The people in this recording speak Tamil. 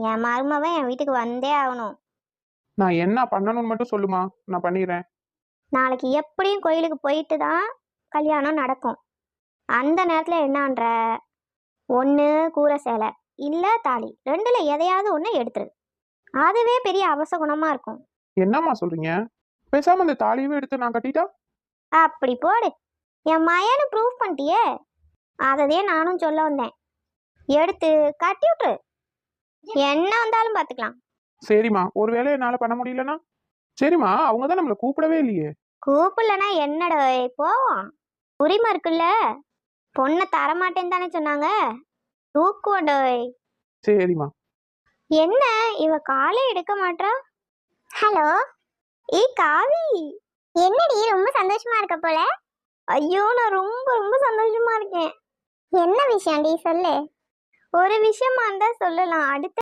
என் மருமவன் என் வீட்டுக்கு வந்தே ஆகணும். நான் என்ன பண்ணணும்னு மட்டும் சொல்லுமா, நான் பண்ணிடுறேன். நாளைக்கு எப்படியும் கோயிலுக்கு போயிட்டு தான் கல்யாணம் நடக்கும். அந்த நேரத்தில் என்னன்ற, ஒன்று கூரை சேலை இல்லை தாலி, ரெண்டுல எதையாவது ஒன்று எடுத்துரு. அதுவே பெரிய அவசகுணமாக இருக்கும். என்னம்மா சொல்றீங்க? பேசாம இந்த தாலியவே எடுத்து நான் கட்டிட்டா? அப்படி போடு. என் மயனு ப்ரூவ் பண்ணிட்டியே, அதே நானும் சொல்ல வந்தேன். எடுத்து கட்டி விட்டுரு, என்ன வந்தாலும் பார்த்துக்கலாம். சரிம்மா, ஒருவேளை என்னால பண்ண முடியலன்னா? சரிம்மா, அவங்க தான் நம்மளை கூப்பிடவே இல்லையே. கூப்பிடலன்னா என்னடா போவோம், உரிமை இருக்குல்ல. பொண்ணை தரமாட்டேன்னு தானே சொன்னாங்க, தூக்குவோண்டோய். சரிம்மா. என்ன இவ காலே எடுக்க மாட்டா? ஹலோ காவி, என்னடி ரொம்ப சந்தோஷமா இருக்க போல? ஐயோ, நான் ரொம்ப ரொம்ப சந்தோஷமா இருக்கேன். என்ன விஷயம்டி சொல்லு. ஒரு விஷயமா இருந்தா சொல்லலாம், அடுத்த